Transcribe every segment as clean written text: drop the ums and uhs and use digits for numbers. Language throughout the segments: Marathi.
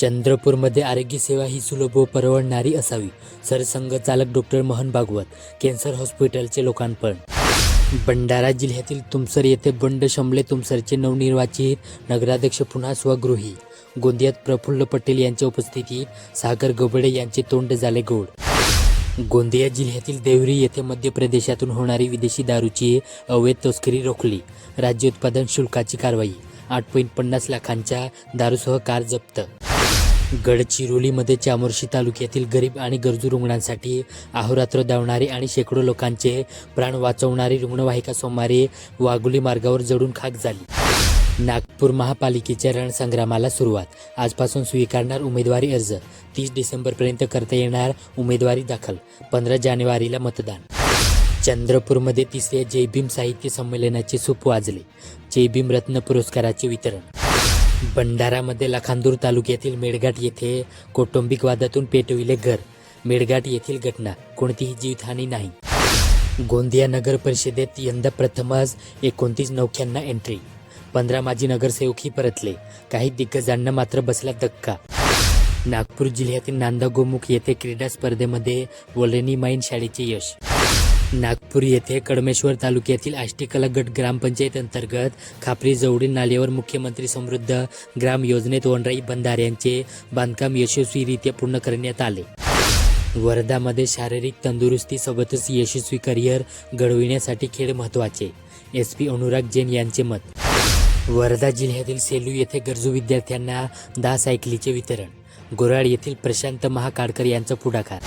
चंद्रपूरमध्ये आरोग्य सेवा ही सुलभ व परवडणारी असावी. सरसंघचालक डॉक्टर मोहन भागवत. कॅन्सर हॉस्पिटलचे लोकार्पण. भंडारा जिल्ह्यातील तुमसर येथे बंड शमले तुमसरचे नवनिर्वाचित नगराध्यक्ष पुन्हा स्वगृही. गोंदियात प्रफुल्ल पटेल यांच्या उपस्थितीत सागर गवबडे यांचे तोंड झाले गोड. गोंदिया जिल्ह्यातील देवरी येथे मध्य प्रदेशातून होणारी विदेशी दारूची अवैध तस्करी रोखली. राज्य उत्पादन शुल्काची कारवाई. 8.50 लाखांच्या दारूसह कार जप्त. गडचिरोलीमध्ये चामोर्शी तालुक्यातील गरीब आणि गरजू रुग्णांसाठी अहोरात्र धावणारी आणि शेकडो लोकांचे प्राण वाचवणारी रुग्णवाहिका सोमवारी वाघोली मार्गावर जळून खाक झाली. नागपूर महापालिकेच्या रणसंग्रामाला सुरुवात. आजपासून स्वीकारणार उमेदवारी अर्ज. 30 डिसेंबरपर्यंत करता येणार उमेदवारी दाखल. 15 जानेवारीला मतदान. चंद्रपूरमध्ये 3ऱ्या जय भीम साहित्य संमेलनाचे सूप वाजले. जय भीम रत्न पुरस्काराचे वितरण. भंडारामध्ये लखांदूर तालुक्यातील मेळघाट येथे कौटुंबिक वादातून पेटविले घर. मेळघाट येथील घटना. कोणतीही जीवितहानी नाही. गोंदिया नगर परिषदेत यंदा प्रथमच 29 नौख्यांना एंट्री. 15 माजी नगरसेवकही परतले. काही दिग्गजांना मात्र बसला धक्का. नागपूर जिल्ह्यातील नांदा गोमुख येथे क्रीडा स्पर्धेमध्ये वोलेनी माईन शाळेचे यश. नागपूर येथे कडमेश्वर तालुक्यातील आष्टीकला गट ग्रामपंचायत अंतर्गत खापरी जवळील नाल्यावर मुख्यमंत्री समृद्ध ग्राम योजनेत वनराई बंधाऱ्यांचे बांधकाम यशस्वीरित्या पूर्ण करण्यात आले. वर्धामध्ये शारीरिक तंदुरुस्तीसोबतच यशस्वी करिअर घडविण्यासाठी खेळ महत्त्वाचे. SP अनुराग जैन यांचे मत. वर्धा जिल्ह्यातील सेलू येथे गरजू विद्यार्थ्यांना 10 सायकलीचे वितरण. गोराड येथील प्रशांत महाकाळकर यांचा पुढाकार.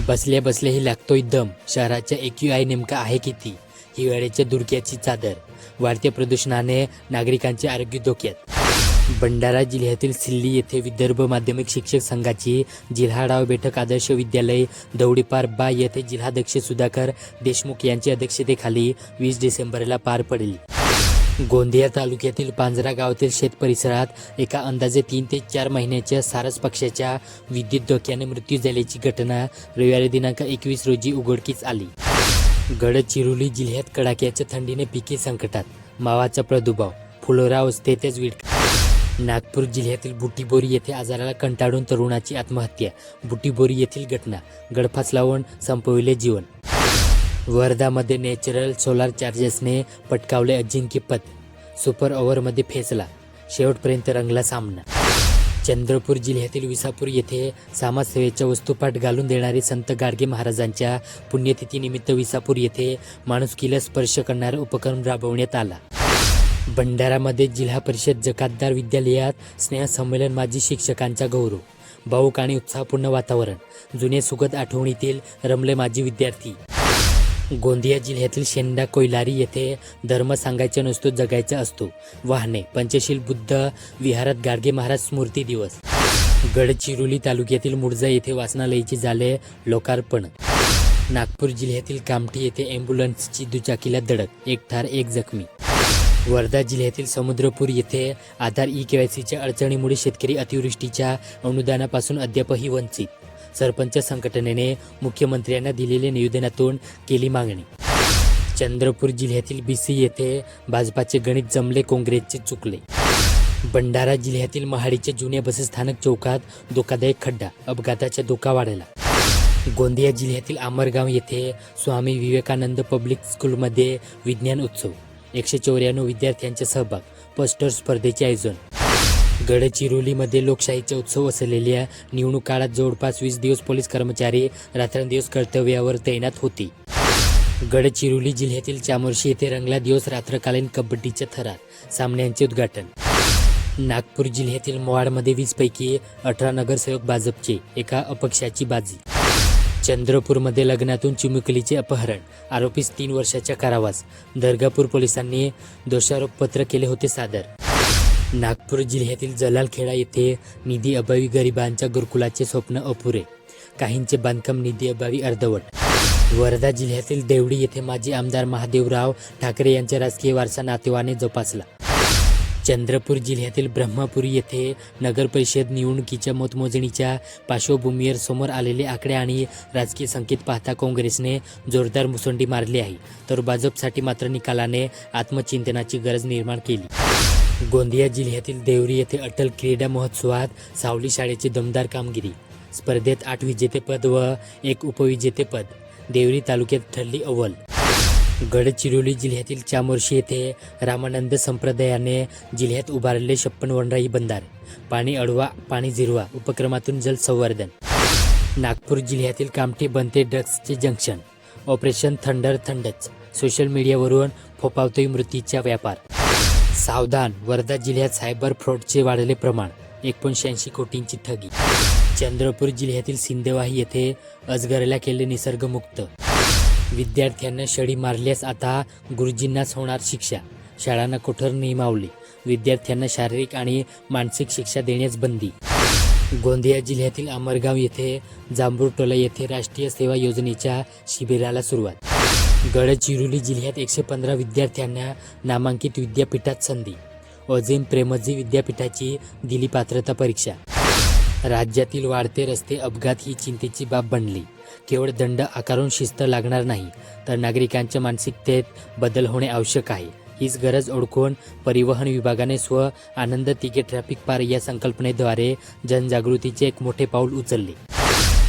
बसल्या बसल्याही लागतोय दम. शहराच्या AQI नेमका आहे किती? हिवाळ्याच्या धुडक्याची चादर. वाढत्या प्रदूषणाने नागरिकांचे आरोग्य धोक्यात. भंडारा जिल्ह्यातील सिल्ली येथे विदर्भ माध्यमिक शिक्षक संघाची जिल्हाडाव बैठक आदर्श विद्यालय दौडीपार बा येथे जिल्हाध्यक्ष सुधाकर देशमुख यांच्या अध्यक्षतेखाली 20 डिसेंबरला पार पडली. गोंदिया तालुक्यातील पांजरा गावातील शेत परिसरात एका अंदाजे 3 ते 4 महिन्याच्या सारस पक्ष्याच्या विद्युत धोक्याने मृत्यू झाल्याची घटना रविवारी दिनांक 21 रोजी उघडकीस आली. गडचिरोली जिल्ह्यात कडाक्याच्या थंडीने पिके संकटात. मावाचा प्रादुर्भाव. फुलोरा अवस्थेतच विळखा. नागपूर जिल्ह्यातील बुटीबोरी येथे आजाराला कंटाळून तरुणाची आत्महत्या. बुटीबोरी येथील घटना. गळफास लावून संपविले जीवन. वर्धामध्ये नॅचरल सोलार चार्जेसने पटकावले अजिंक्यपद. सुपर ओव्हरमध्ये फैसला. शेवटपर्यंत रंगला सामना. चंद्रपूर जिल्ह्यातील विसापूर येथे समाजसेवेच्या वस्तुपाठ घालून देणारे संत गाडगे महाराजांच्या पुण्यतिथीनिमित्त विसापूर येथे माणुसकीला स्पर्श करणारा उपक्रम राबवण्यात आला. भंडारामध्ये जिल्हा परिषद जकातदार विद्यालयात स्नेहसंमेलन. माजी शिक्षकांचा गौरव. भाऊक आणि उत्साहपूर्ण वातावरण. जुने सुखद आठवणीतील रमले माजी विद्यार्थी. गोंदिया जिल्ह्यातील शेंडा कोयलारी येथे धर्म सांगायचा नसतो जगायचा असतो. वाहने. पंचशील बुद्ध विहारात गाडगे महाराज स्मृती दिवस. गडचिरोली तालुक्यातील मुळजा येथे वाचनालयाचे झाले लोकार्पण. नागपूर जिल्ह्यातील कामठी येथे ॲम्ब्युलन्सची दुचाकीला धडक. 1 ठार 1 जखमी. वर्धा जिल्ह्यातील समुद्रपूर येथे आधार EKYCच्या अडचणीमुळे शेतकरी अतिवृष्टीच्या अनुदानापासून अद्यापही वंचित. सरपंच संघटनेने मुख्यमंत्र्यांना दिलेल्या निवेदनातून केली मागणी. चंद्रपूर जिल्ह्यातील BC येथे भाजपाचे गणित जमले, काँग्रेसचे चुकले. भंडारा जिल्ह्यातील महाडीच्या जुन्या बसस्थानक चौकात धोकादायक खड्डा. अपघाताचा धोका वाढला. गोंदिया जिल्ह्यातील आमरगाव येथे स्वामी विवेकानंद पब्लिक स्कूलमध्ये विज्ञान उत्सव. 194 विद्यार्थ्यांचा सहभाग. पोस्टर स्पर्धेचे आयोजन. गडचिरोलीमध्ये लोकशाहीचा उत्सव असलेल्या निवडणूक काळात जवळपास 20 दिवस पोलीस कर्मचारी रात्रंदिवस कर्तव्यावर तैनात होते. गडचिरोली जिल्ह्यातील चामोर्शी येथे रंगला दिवस रात्रकालीन कबड्डीच्या थरार. सामन्यांचे उद्घाटन. नागपूर जिल्ह्यातील मोवाडमध्ये 20 पैकी 18 नगरसेवक भाजपचे. एका अपक्षाची बाजी. चंद्रपूरमध्ये लग्नातून चिमुकलीचे अपहरण. आरोपीस 3 वर्षाचा कारावास. दर्गापूर पोलिसांनी दोषारोपपत्र केले होते सादर. नागपूर जिल्ह्यातील जलालखेडा येथे निधी अभावी गरिबांच्या गुरुकुलाचे स्वप्न अपुरे. काहींचे बांधकाम निधी अभावी अर्धवट. वर्धा जिल्ह्यातील देवडी येथे माजी आमदार महादेवराव ठाकरे यांचा राजकीय वारसा नातेवाने जोपासला. चंद्रपूर जिल्ह्यातील ब्रह्मपुरी येथे नगर परिषद निवडणुकीच्या मतमोजणीच्या पार्श्वभूमीवर समोर आलेले आकडे आणि राजकीय संकेत पाहता काँग्रेसने जोरदार मुसंडी मारली आहे, तर भाजपसाठी मात्र निकालाने आत्मचिंतनाची गरज निर्माण केली. गोंदिया जिल्ह्यातील देवरी येथे अटल क्रीडा महोत्सवात सावली शाळेची दमदार कामगिरी. स्पर्धेत 8 विजेतेपद व 1 उपविजेतेपद. देवरी तालुक्यात ठरली अव्वल. गडचिरोली जिल्ह्यातील चामोर्शी येथे रामानंद संप्रदायाने जिल्ह्यात उभारले 56 वनराई बंधार. पाणी अडवा पाणी जिरवा उपक्रमातून जलसंवर्धन. नागपूर जिल्ह्यातील कामठी बनते ड्रग्सचे जंक्शन. ऑपरेशन थंडर थंडच. सोशल मीडियावरून फोफावतोय मृत्यूचा व्यापार. सावधान, वर्धा जिल्ह्यात सायबर फ्रॉडचे वाढले प्रमाण. 185 कोटींची ठगी. चंद्रपूर जिल्ह्यातील सिंदेवाही येथे अजगरला केले निसर्गमुक्त. विद्यार्थ्यांना शेळी मारल्यास आता गुरुजींनाच होणार शिक्षा. शाळांना कठोर नियमावली. विद्यार्थ्यांना शारीरिक आणि मानसिक शिक्षा देण्यास बंदी. गोंदिया जिल्ह्यातील अमरगाव येथे जांभूळटोला येथे राष्ट्रीय सेवा योजनेच्या शिबिराला सुरुवात. गडचिरोली जिल्ह्यात 115 विद्यार्थ्यांना नामांकित विद्यापीठात संधी. अजिम प्रेमजी विद्यापीठाची दिली पात्रता परीक्षा. राज्यातील वाढते रस्ते अपघात ही चिंतेची बाब बनली. केवळ दंड आकारून शिस्त लागणार नाही, तर नागरिकांच्या मानसिकतेत बदल होणे आवश्यक आहे. हीच गरज ओळखून परिवहन विभागाने स्व आनंद तिघे ट्रॅफिक पार या संकल्पनेद्वारे जनजागृतीचे एक मोठे पाऊल उचलले.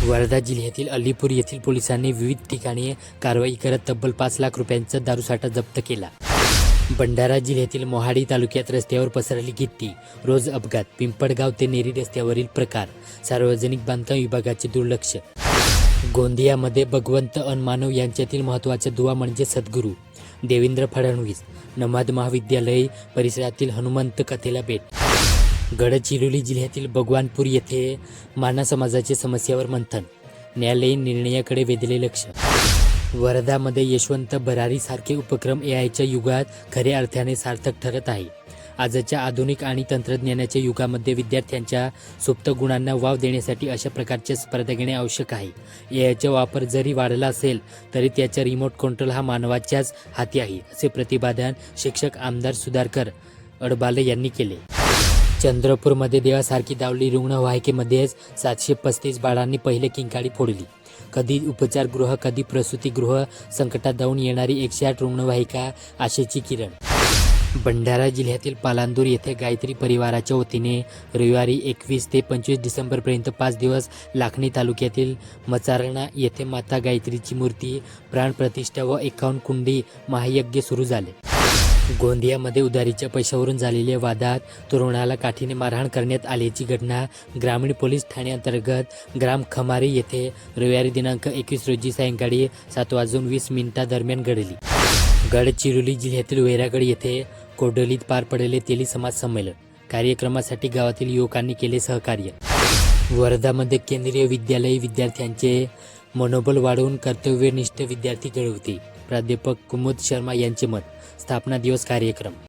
वर्धा जिल्ह्यातील अलीपूर येथील पोलिसांनी विविध ठिकाणी कारवाई करत तब्बल 5 लाख रुपयांचा दारूसाठा जप्त केला. भंडारा जिल्ह्यातील मोहाडी तालुक्यात रस्त्यावर पसरली गिट्टी. रोज अपघात. पिंपळगाव ते नेरी रस्त्यावरील प्रकार. सार्वजनिक बांधकाम विभागाचे दुर्लक्ष. गोंदियामध्ये भगवंत अन मानव यांच्यातील महत्त्वाचा दुवा म्हणजे सद्गुरू देवेंद्र फडणवीस. नमाद महाविद्यालय परिसरातील हनुमंत कथेला भेट. गडचिरोली जिल्ह्यातील भगवानपूर येथे माना समाजाच्या समस्यावर मंथन. न्यायालयीन निर्णयाकडे वेधले लक्ष. वर्धामध्ये यशवंत भरारी सारखे उपक्रम एआयच्या युगात खऱ्या अर्थाने सार्थक ठरत आहे. आजच्या आधुनिक आणि तंत्रज्ञानाच्या युगामध्ये विद्यार्थ्यांच्या सुप्त गुणांना वाव देण्यासाठी अशा प्रकारच्या स्पर्धा घेणे आवश्यक आहे. एआयचा वापर जरी वाढला असेल तरी त्याचा रिमोट कंट्रोल हा मानवाच्याच हाती आहे, असे प्रतिपादन शिक्षक आमदार सुधाकर अडबाले यांनी केले. चंद्रपूरमध्ये देवासारखी दावली रुग्णवाहिकेमध्येच 735 बाळांनी पहिले किंकाळी फोडली. कधी उपचारगृह, कधी प्रसूतीगृह. संकटात जाऊन येणारी 108 रुग्णवाहिका आशेची किरण. भंडारा जिल्ह्यातील पालांदूर येथे गायत्री परिवाराच्या वतीने रविवारी 21 ते 25 डिसेंबरपर्यंत 5 दिवस लाखनी तालुक्यातील मचारणा येथे माता गायत्रीची मूर्ती प्राणप्रतिष्ठा व 51 कुंडी महायज्ञ सुरू झाले. गोंदियामध्ये उधारीच्या पैशावरून झालेल्या वादात तरुणाला काठीने मारहाण करण्यात आल्याची घटना ग्रामीण पोलीस ठाण्याअंतर्गत ग्राम खमारी येथे रविवारी दिनांक 21 रोजी सायंकाळी 7:20 दरम्यान घडली. गडचिरोली जिल्ह्यातील वैरागड येथे कोडोलीत पार पडलेले तेली समाज संमेलन. कार्यक्रमासाठी गावातील युवकांनी केले सहकार्य. वर्धामध्ये केंद्रीय विद्यालयी विद्यार्थ्यांचे मनोबल वाढवून कर्तव्यनिष्ठ विद्यार्थी घडवते. प्राध्यापक कुमुद शर्मा यांचे मत. स्थापना दिवस कार्यक्रम.